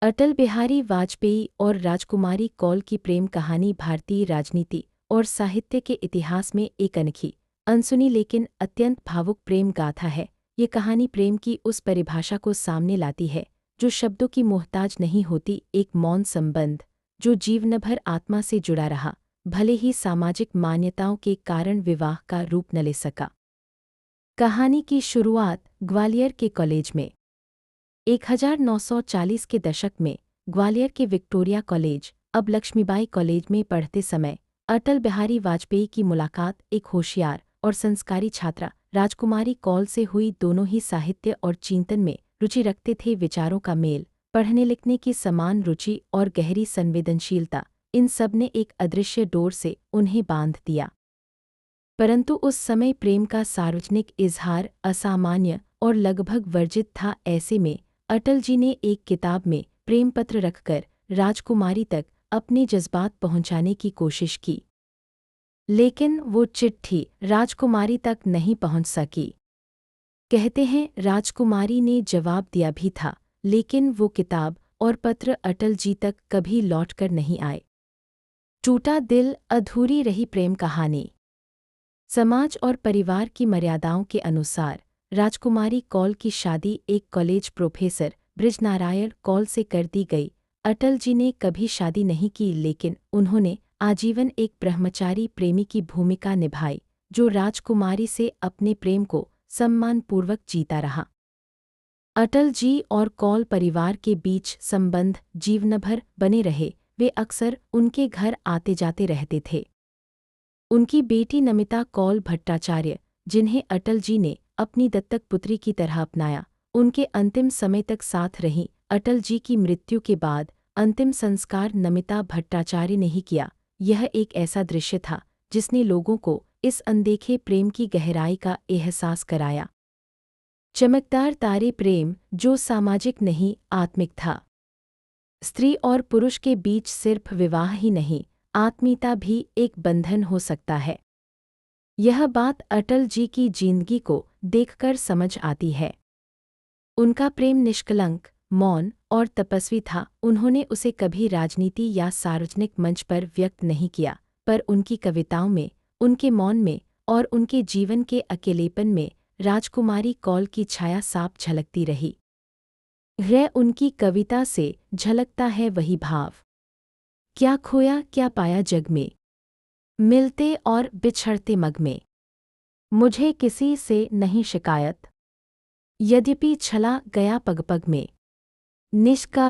अटल बिहारी वाजपेयी और राजकुमारी कौल की प्रेम कहानी भारतीय राजनीति और साहित्य के इतिहास में एक अनोखी, अनसुनी लेकिन अत्यंत भावुक प्रेम गाथा है। ये कहानी प्रेम की उस परिभाषा को सामने लाती है जो शब्दों की मोहताज नहीं होती, एक मौन संबंध जो जीवन भर आत्मा से जुड़ा रहा, भले ही सामाजिक मान्यताओं के कारण विवाह का रूप न ले सका। कहानी की शुरुआत ग्वालियर के कॉलेज में 1940 के दशक में ग्वालियर के विक्टोरिया कॉलेज, अब लक्ष्मीबाई कॉलेज में पढ़ते समय अटल बिहारी वाजपेयी की मुलाकात एक होशियार और संस्कारी छात्रा राजकुमारी कौल से हुई। दोनों ही साहित्य और चिंतन में रुचि रखते थे। विचारों का मेल, पढ़ने लिखने की समान रुचि और गहरी संवेदनशीलता, इन सब ने एक अदृश्य डोर से उन्हें बांध दिया। परंतु उस समय प्रेम का सार्वजनिक इजहार असामान्य और लगभग वर्जित था। ऐसे में अटल जी ने एक किताब में प्रेम पत्र रखकर राजकुमारी तक अपने जज्बात पहुंचाने की कोशिश की, लेकिन वो चिट्ठी राजकुमारी तक नहीं पहुंच सकी। कहते हैं राजकुमारी ने जवाब दिया भी था, लेकिन वो किताब और पत्र अटल जी तक कभी लौटकर नहीं आए। टूटा दिल, अधूरी रही प्रेम कहानी। समाज और परिवार की मर्यादाओं के अनुसार राजकुमारी कौल की शादी एक कॉलेज प्रोफेसर बृजनारायण कौल से कर दी गई। अटल जी ने कभी शादी नहीं की, लेकिन उन्होंने आजीवन एक ब्रह्मचारी प्रेमी की भूमिका निभाई जो राजकुमारी से अपने प्रेम को सम्मानपूर्वक जीता रहा। अटल जी और कौल परिवार के बीच संबंध जीवनभर बने रहे। वे अक्सर उनके घर आते जाते रहते थे। उनकी बेटी नमिता कौल भट्टाचार्य, जिन्हें अटल जी ने अपनी दत्तक पुत्री की तरह अपनाया, उनके अंतिम समय तक साथ रहीं। अटल जी की मृत्यु के बाद अंतिम संस्कार नमिता भट्टाचार्य ने ही किया। यह एक ऐसा दृश्य था जिसने लोगों को इस अनदेखे प्रेम की गहराई का एहसास कराया। चमकदार तारे प्रेम जो सामाजिक नहीं, आत्मिक था। स्त्री और पुरुष के बीच सिर्फ विवाह ही नहीं, आत्मीयता भी एक बंधन हो सकता है। यह बात अटल जी की जिंदगी को देखकर समझ आती है। उनका प्रेम निष्कलंक, मौन और तपस्वी था। उन्होंने उसे कभी राजनीति या सार्वजनिक मंच पर व्यक्त नहीं किया, पर उनकी कविताओं में, उनके मौन में और उनके जीवन के अकेलेपन में राजकुमारी कौल की छाया साफ झलकती रही। उनकी कविता से झलकता है वही भाव, क्या खोया क्या पाया जग में, मिलते और बिछड़ते मग में, मुझे किसी से नहीं शिकायत, यद्यपि छला गया पग पग में, निष्का